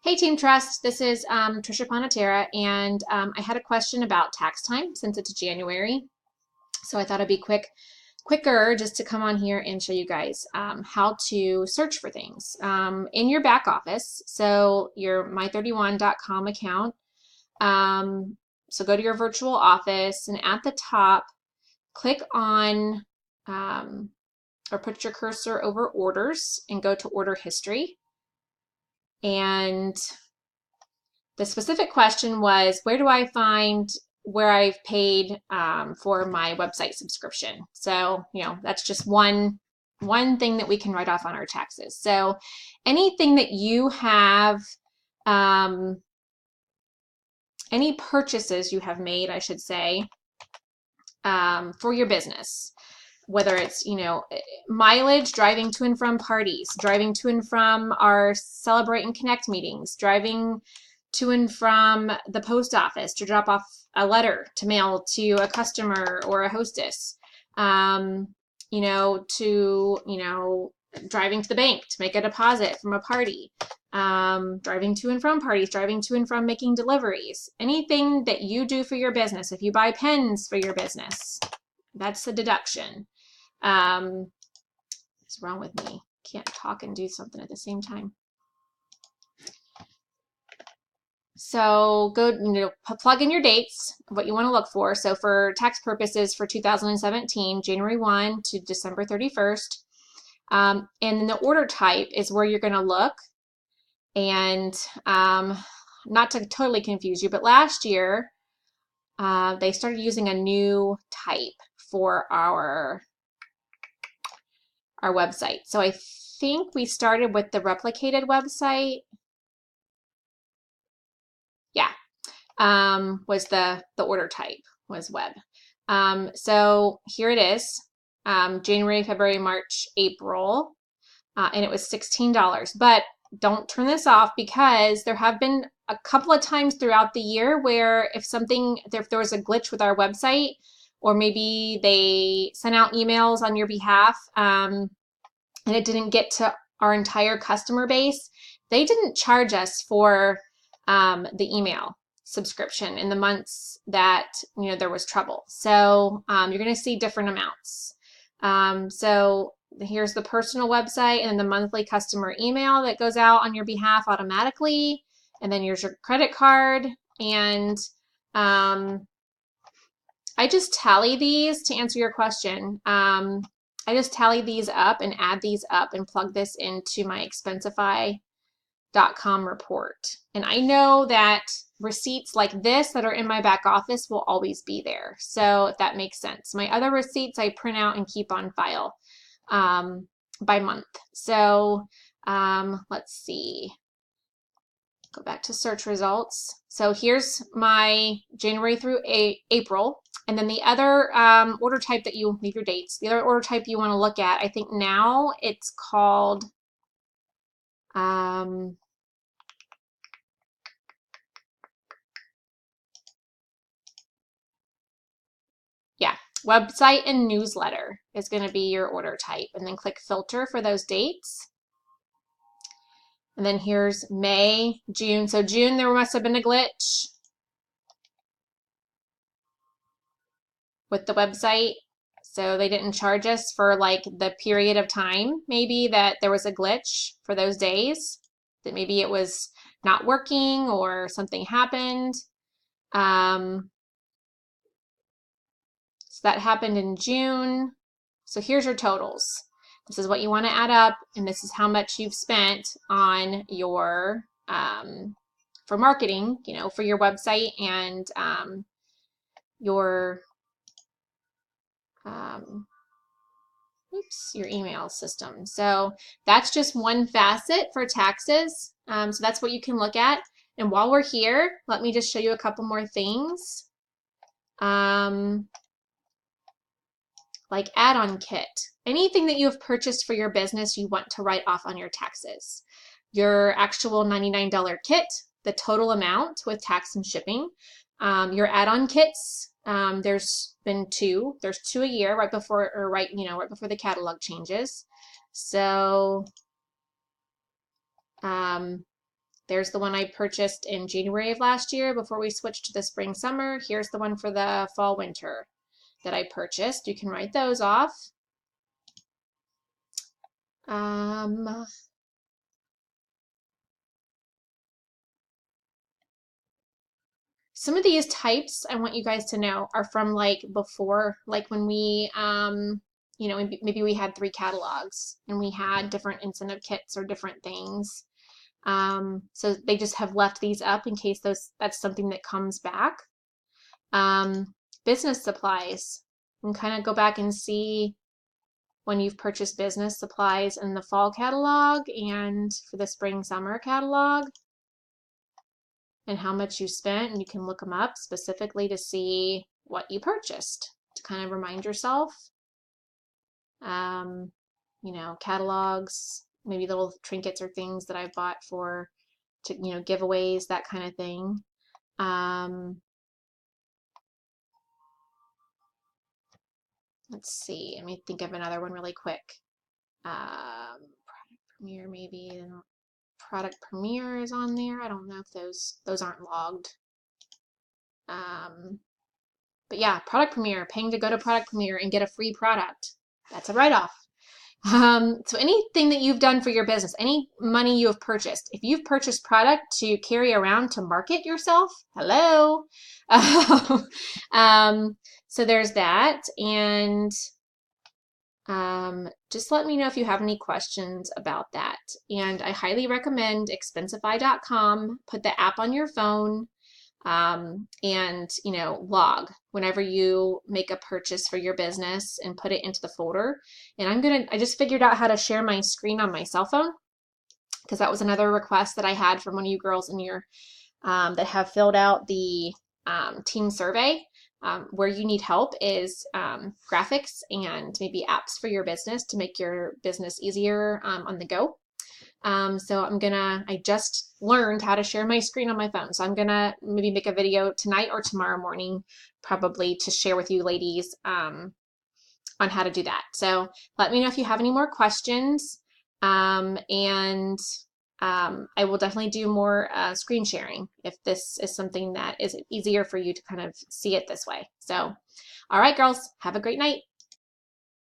Hey Team Trust, this is Trisha Panatera, and I had a question about tax time since it's January. So I thought it'd be quicker just to come on here and show you guys how to search for things in your back office. So your my31.com account. So go to your virtual office, and at the top, click on or put your cursor over orders and go to order history. And the specific question was, where do I find where I've paid for my website subscription? So, that's just one thing that we can write off on our taxes. So anything that you have, um, any purchases you have made, I should say, for your business, whether it's, mileage, driving to and from parties, driving to and from our Celebrate and Connect meetings, driving to and from the post office to drop off a letter to mail to a customer or a hostess, driving to the bank to make a deposit from a party, driving to and from parties, driving to and from making deliveries, anything that you do for your business. If you buy pens for your business, that's a deduction. What's wrong with me? Can't talk and do something at the same time. So go, plug in your dates, what you want to look for. So for tax purposes for 2017, January 1 to December 31st. And then the order type is where you're going to look. And not to totally confuse you, but last year they started using a new type for our website. So I think we started with the replicated website. Yeah, was the order type was web. So here it is, January, February, March, April, and it was $16. But don't turn this off, because there have been a couple of times throughout the year where if there was a glitch with our website, or maybe they sent out emails on your behalf, and it didn't get to our entire customer base, they didn't charge us for the email subscription in the months that there was trouble. So you're going to see different amounts. So here's the personal website and the monthly customer email that goes out on your behalf automatically. And then here's your credit card. And I just tally these to answer your question. I just tally these up and add these up and plug this into my Expensify.com report. And I know that receipts like this that are in my back office will always be there. So if that makes sense. My other receipts I print out and keep on file by month. So let's see. Go back to search results. So here's my January through April. And then the other order type that you leave your dates, the other order type you want to look at, I think now it's called yeah, website and newsletter is going to be your order type. And then click filter for those dates. And then here's May, June. So June, there must have been a glitch with the website. So they didn't charge us for like the period of time, maybe that there was a glitch for those days, that maybe it was not working or something happened. So that happened in June. So here's your totals. This is what you want to add up, and this is how much you've spent on your, for marketing, for your website and your, your email system. So that's just one facet for taxes. So that's what you can look at. And while we're here, let me just show you a couple more things. Like add-on kit. Anything that you have purchased for your business you want to write off on your taxes. Your actual $99 kit, the total amount with tax and shipping. Your add-on kits, there's been two. There's two a year right before the catalog changes. So There's the one I purchased in January of last year before we switched to the spring summer. Here's the one for the fall winter that I purchased. You can write those off. Some of these types I want you guys to know are from like before, like when we, you know, maybe we had 3 catalogs and we had different incentive kits or different things. So they just have left these up in case that's something that comes back. Business supplies. You can kind of go back and see when you've purchased business supplies in the fall catalog and for the spring summer catalog, and how much you spent, and you can look them up specifically to see what you purchased to kind of remind yourself. You know, catalogs, maybe little trinkets or things that I bought for, you know, giveaways, that kind of thing. Let's see, let me think of another one really quick. Product Premier, maybe. Product Premier is on there. I don't know if those aren't logged. But yeah, Product Premier, paying to go to Product Premier and get a free product. That's a write-off. So anything that you've done for your business, any money you have purchased, if you've purchased product to carry around to market yourself, hello. So there's that. And just let me know if you have any questions about that. And I highly recommend Expensify.com. Put the app on your phone, and, you know, log whenever you make a purchase for your business and put it into the folder. And I just figured out how to share my screen on my cell phone, because that was another request that I had from one of you girls in your, that have filled out the team survey. Where you need help is graphics and maybe apps for your business to make your business easier on the go. So I just learned how to share my screen on my phone. So I'm gonna maybe make a video tonight or tomorrow morning, probably, to share with you ladies on how to do that. So let me know if you have any more questions. I will definitely do more screen sharing if this is something that is easier for you to kind of see it this way. So, all right, girls, have a great night.